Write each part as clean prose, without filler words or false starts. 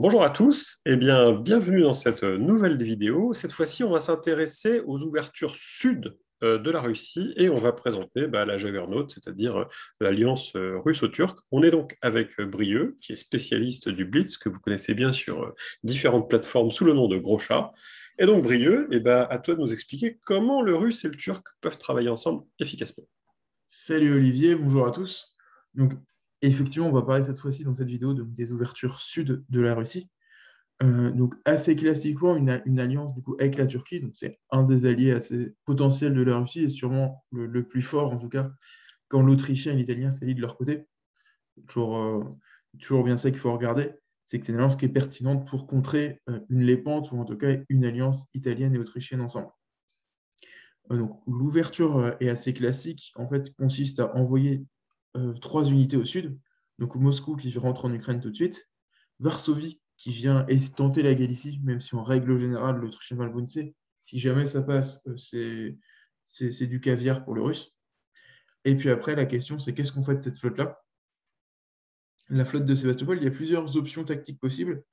Bonjour à tous, et bien, bienvenue dans cette nouvelle vidéo. Cette fois-ci, on va s'intéresser aux ouvertures sud de la Russie et on va présenter la Jaggernaut, c'est-à-dire l'alliance russo-turque. On est donc avec Brieux, qui est spécialiste du Blitz, que vous connaissez bien sur différentes plateformes sous le nom de Gros Chat. Et donc, Brieux, à toi de nous expliquer comment le russe et le turc peuvent travailler ensemble efficacement. Salut Olivier, bonjour à tous. Donc, effectivement, on va parler cette fois-ci dans cette vidéo des ouvertures sud de la Russie. Donc, assez classiquement, une alliance du coup, avec la Turquie. Donc, c'est un des alliés assez potentiels de la Russie et sûrement le plus fort, en tout cas, quand l'Autrichien et l'Italien s'allient de leur côté. Toujours, toujours bien ça qu'il faut regarder, c'est que c'est une alliance qui est pertinente pour contrer une Lépante ou en tout cas une alliance italienne et autrichienne ensemble. Donc, l'ouverture est assez classique. En fait, consiste à envoyer trois unités au sud. Donc, Moscou qui rentre en Ukraine tout de suite. Varsovie qui vient tenter la Galicie, même si en règle générale, l'Autrichien va le bouncer. Si jamais ça passe, c'est du caviar pour le russe. Et puis après, la question, c'est qu'est-ce qu'on fait de cette flotte-là? La flotte de Sébastopol, il y a plusieurs options tactiques possibles.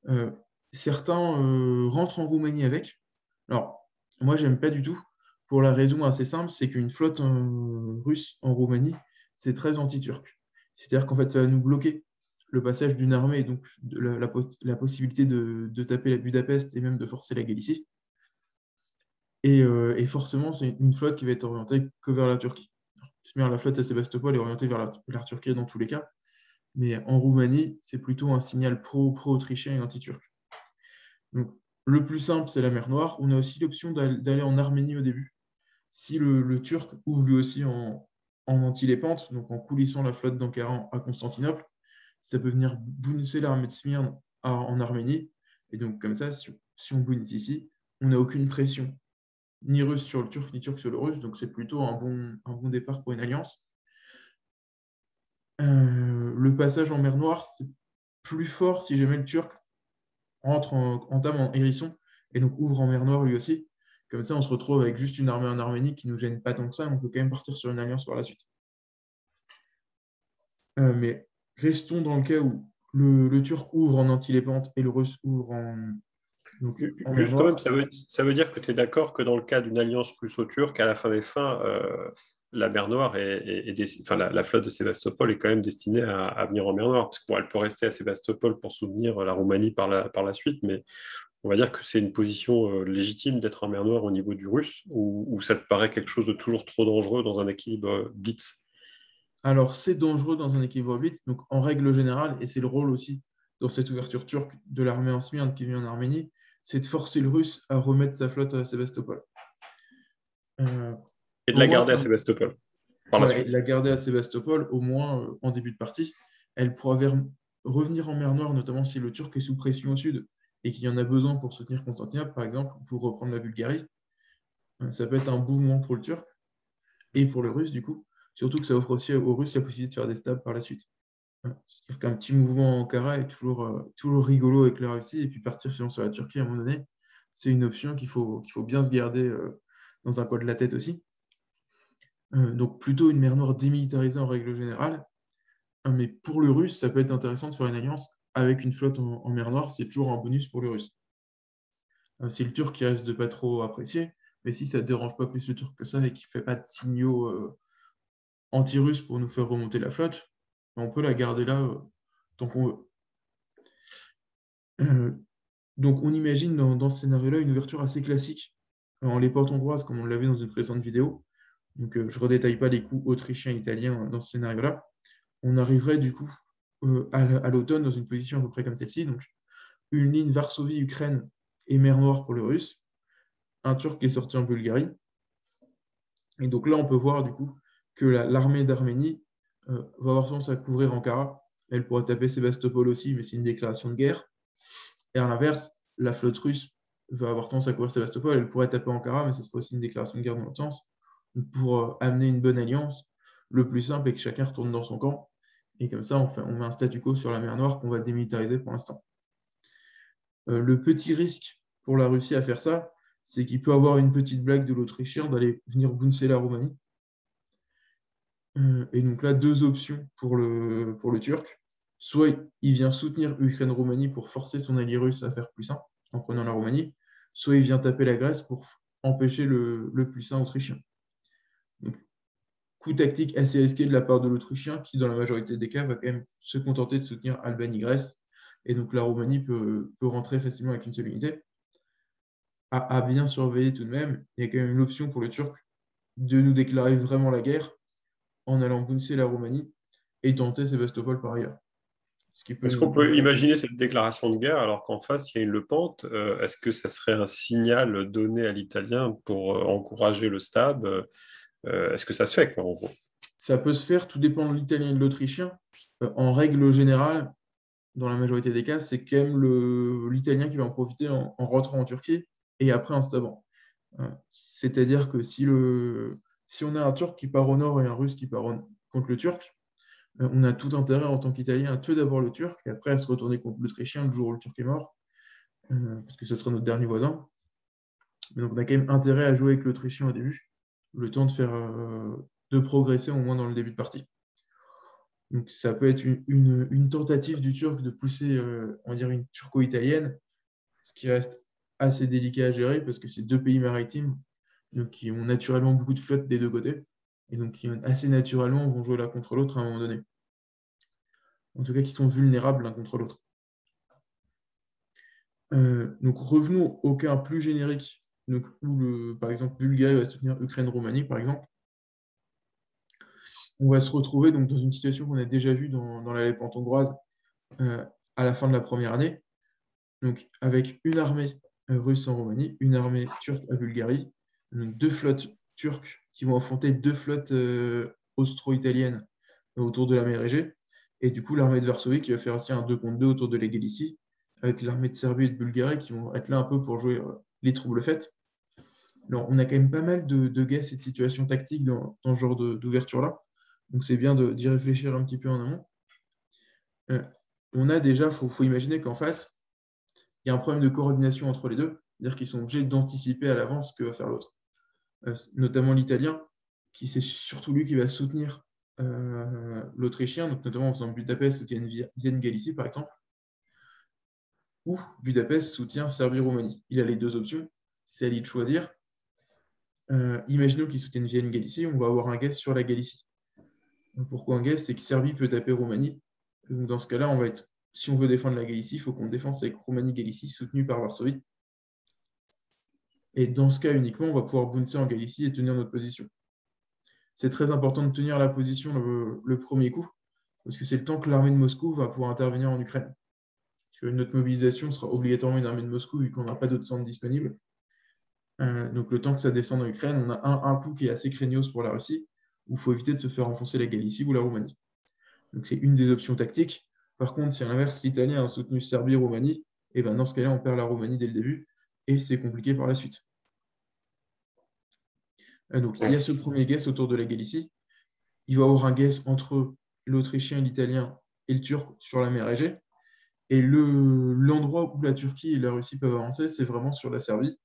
Euh, Certains rentrent en Roumanie avec. Alors, moi, j'aime pas du tout, pour la raison assez simple, c'est qu'une flotte russe en Roumanie, c'est très anti-turc. C'est-à-dire qu'en fait, ça va nous bloquer le passage d'une armée et donc la possibilité de taper la Budapest et même de forcer la Galicie. Et forcément, c'est une flotte qui va être orientée que vers la Turquie. La flotte à Sébastopol est orientée vers la Turquie dans tous les cas, mais en Roumanie, c'est plutôt un signal pro-autrichien et anti-turc. Donc, le plus simple, c'est la mer Noire. On a aussi l'option d'aller en Arménie au début. Si le Turc ouvre lui aussi en anti-lépente, donc en coulissant la flotte d'Ankara à Constantinople, ça peut venir bouncer l'armée de Smyrne en Arménie. Et donc, comme ça, si on bounce ici, on n'a aucune pression, ni russe sur le Turc, ni turc sur le russe. Donc, c'est plutôt un bon départ pour une alliance. Le passage en mer Noire, c'est plus fort si jamais le Turc entame en hérisson et donc ouvre en mer Noire lui aussi. Comme ça, on se retrouve avec juste une armée en Arménie qui ne nous gêne pas tant que ça. On peut quand même partir sur une alliance par la suite. Mais restons dans le cas où le Turc ouvre en anti-lépente et le Russe ouvre en mer Juste quand même, Noire. ça veut dire que tu es d'accord que dans le cas d'une alliance russo-turque, à la fin des fins, la mer Noire enfin, la flotte de Sébastopol est quand même destinée à venir en mer Noire, parce qu'elle peut rester à Sébastopol pour soutenir la Roumanie par la suite, mais on va dire que c'est une position légitime d'être en mer Noire au niveau du russe, ou ça te paraît quelque chose de toujours trop dangereux dans un équilibre blitz? Alors, c'est dangereux dans un équilibre blitz. Donc, en règle générale, et c'est le rôle aussi dans cette ouverture turque de l'armée en Smyrne qui vient en Arménie, c'est de forcer le Russe à remettre sa flotte à Sébastopol. Euh, Et de Au la moins, garder à Sébastopol par la ouais, suite. la garder à Sébastopol, au moins en début de partie. Elle pourra revenir en mer Noire, notamment si le Turc est sous pression au sud et qu'il y en a besoin pour soutenir Constantinople, par exemple, pour reprendre la Bulgarie. Ça peut être un bon moment pour le Turc et pour le Russe, du coup. Surtout que ça offre aussi aux Russes la possibilité de faire des stabs par la suite. C'est-à-dire qu'un petit mouvement en Ankara est toujours rigolo avec la Russie et puis partir finalement sur la Turquie à un moment donné, c'est une option qu'il faut bien se garder dans un coin de la tête aussi. Donc plutôt une mer Noire démilitarisée en règle générale. Mais pour le Russe, ça peut être intéressant de faire une alliance avec une flotte en mer Noire. C'est toujours un bonus pour le Russe. C'est le Turc qui risque de pas trop apprécier. Mais si ça ne dérange pas plus le Turc que ça et qu'il ne fait pas de signaux anti-russes pour nous faire remonter la flotte, on peut la garder là tant qu'on veut. Euh, donc on imagine dans ce scénario-là une ouverture assez classique en les portes hongroises comme on l'avait dans une précédente vidéo. Donc je ne redétaille pas les coups autrichiens et italiens dans ce scénario-là. On arriverait du coup à l'automne dans une position à peu près comme celle-ci. Donc, une ligne Varsovie-Ukraine et mer Noire pour le russe, un Turc qui est sorti en Bulgarie. Et donc là, on peut voir du coup que l'armée d'Arménie va avoir tendance à couvrir Ankara. Elle pourrait taper Sébastopol aussi, mais c'est une déclaration de guerre. Et à l'inverse, la flotte russe va avoir tendance à couvrir Sébastopol. Elle pourrait taper Ankara, mais ce serait aussi une déclaration de guerre dans l'autre sens. Donc, pour amener une bonne alliance, le plus simple est que chacun retourne dans son camp. Et comme ça, on met un statu quo sur la mer Noire qu'on va démilitariser pour l'instant. Le petit risque pour la Russie à faire ça, c'est qu'il peut avoir une petite blague de l'Autrichien d'aller venir bouncer la Roumanie. Et donc là, deux options pour le Turc. soit il vient soutenir Ukraine-Roumanie pour forcer son allié russe à faire plus 1 en prenant la Roumanie, soit il vient taper la Grèce pour empêcher le plus 1 autrichien. Donc, coup tactique assez risqué de la part de l'Autrichien qui, dans la majorité des cas, va quand même se contenter de soutenir Albanie-Grèce. Et donc la Roumanie peut rentrer facilement avec une seule unité. À bien surveiller tout de même, il y a quand même l'option pour le Turc de nous déclarer vraiment la guerre en allant bouncer la Roumanie et tenter Sébastopol par ailleurs. Ce qui peut Est-ce qu'on nous peut faire... imaginer cette déclaration de guerre alors qu'en face, il y a une Lepente? Est-ce que ça serait un signal donné à l'Italien pour encourager le stade? Est-ce que ça se fait, quoi, en gros? Ça peut se faire, tout dépend de l'Italien et de l'Autrichien. En règle générale, dans la majorité des cas, c'est quand même l'Italien qui va en profiter en rentrant en Turquie et après en stabant. C'est-à-dire que si on a un Turc qui part au nord et un Russe qui part contre le Turc, on a tout intérêt en tant qu'Italien à tuer d'abord le Turc et après à se retourner contre l'Autrichien le jour où le Turc est mort, parce que ce sera notre dernier voisin. Mais donc on a quand même intérêt à jouer avec l'Autrichien au début, le temps de progresser au moins dans le début de partie. Donc ça peut être une tentative du Turc de pousser, on va dire, une turco-italienne, ce qui reste assez délicat à gérer parce que c'est deux pays maritimes donc, qui ont naturellement beaucoup de flottes des deux côtés et donc qui assez naturellement vont jouer l'un contre l'autre à un moment donné. En tout cas, qui sont vulnérables l'un contre l'autre. Donc revenons au cas plus générique, donc, où par exemple Bulgarie va soutenir Ukraine-Roumanie, par exemple. On va se retrouver donc, dans une situation qu'on a déjà vue dans la Lépante hongroise à la fin de la première année, donc avec une armée russe en Roumanie, une armée turque à Bulgarie, donc deux flottes turques qui vont affronter deux flottes austro-italiennes autour de la mer Égée, et du coup l'armée de Varsovie qui va faire aussi un 2 contre 2 autour de la Galicie, avec l'armée de Serbie et de Bulgarie qui vont être là un peu pour jouer les troubles faites. Alors, on a quand même pas mal de guesses et de situations tactiques dans ce genre d'ouverture-là, donc c'est bien d'y réfléchir un petit peu en amont. On a déjà, faut imaginer qu'en face, il y a un problème de coordination entre les deux, c'est-à-dire qu'ils sont obligés d'anticiper à l'avance ce que va faire l'autre. Notamment l'italien, qui c'est surtout lui qui va soutenir l'autrichien, donc notamment en faisant Budapest soutient Vienne-Galicie par exemple, ou Budapest soutient Serbie-Roumanie. Il a les deux options, c'est à lui de choisir. Imaginons qu'il soutienne Vienne-Galicie, on va avoir un guess sur la Galicie. Donc, pourquoi un guess? C'est que Serbie peut taper Roumanie. Donc, dans ce cas-là, si on veut défendre la Galicie, il faut qu'on défende avec Roumanie-Galicie soutenue par Varsovie. Et dans ce cas uniquement, on va pouvoir bouncer en Galicie et tenir notre position. C'est très important de tenir la position le premier coup, parce que c'est le temps que l'armée de Moscou va pouvoir intervenir en Ukraine. Parce que notre mobilisation sera obligatoirement une armée de Moscou, vu qu'on n'a pas d'autres centres disponibles. Donc le temps que ça descende en Ukraine, on a un coup qui est assez craignos pour la Russie, où il faut éviter de se faire enfoncer la Galicie ou la Roumanie. Donc c'est une des options tactiques. Par contre, si à l'inverse, l'Italien a soutenu Serbie-Roumanie, et ben dans ce cas-là, on perd la Roumanie dès le début, et c'est compliqué par la suite. Donc il y a ce premier guess autour de la Galicie. Il va y avoir un guess entre l'Autrichien, l'Italien et le Turc sur la mer Égée. Et l'endroit où la Turquie et la Russie peuvent avancer, c'est vraiment sur la Serbie.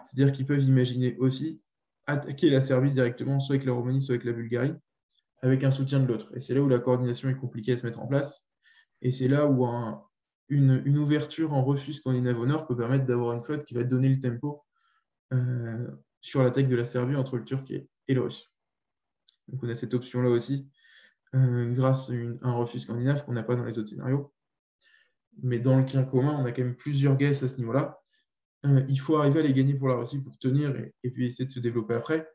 C'est-à-dire qu'ils peuvent imaginer aussi attaquer la Serbie directement, soit avec la Roumanie, soit avec la Bulgarie, avec un soutien de l'autre. Et c'est là où la coordination est compliquée à se mettre en place. Et c'est là où une ouverture en refus scandinave au nord peut permettre d'avoir une flotte qui va donner le tempo sur l'attaque de la Serbie entre le Turc et le Russe. Donc on a cette option-là aussi, grâce à un refus scandinave qu'on n'a pas dans les autres scénarios. Mais dans le bien commun, on a quand même plusieurs guesses à ce niveau-là. Il faut arriver à les gagner pour la Russie pour tenir et puis essayer de se développer après.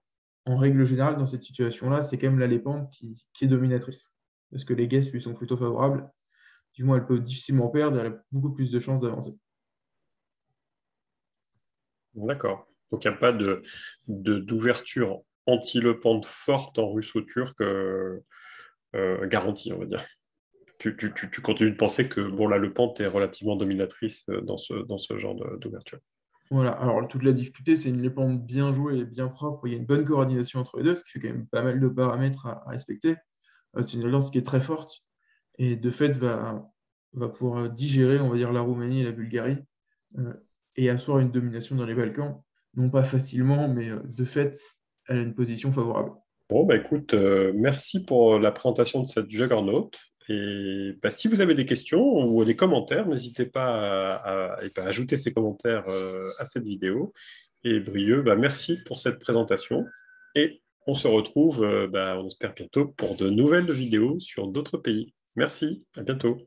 En règle générale, dans cette situation-là, c'est quand même la Lépante qui est dominatrice. Parce que les guesses lui sont plutôt favorables. Du moins, elle peut difficilement perdre, elle a beaucoup plus de chances d'avancer. D'accord. Donc, il n'y a pas d'ouverture anti-Lepente forte en russo-turc garantie, on va dire. Tu continues de penser que bon, la Lepente est relativement dominatrice dans ce genre d'ouverture. Voilà, alors toute la difficulté, c'est une Lépante bien jouée et bien propre. Il y a une bonne coordination entre les deux, ce qui fait quand même pas mal de paramètres à respecter. C'est une alliance qui est très forte et de fait va pouvoir digérer, on va dire, la Roumanie et la Bulgarie euh, et asseoir une domination dans les Balkans. Non pas facilement, mais de fait, elle a une position favorable. Bon, bah écoute, merci pour la présentation de cette Juggernaut. Et bah, si vous avez des questions ou des commentaires, n'hésitez pas à ajouter ces commentaires à cette vidéo. Et Brieux, bah, merci pour cette présentation. Et on se retrouve, bah, on espère bientôt, pour de nouvelles vidéos sur d'autres pays. Merci, à bientôt.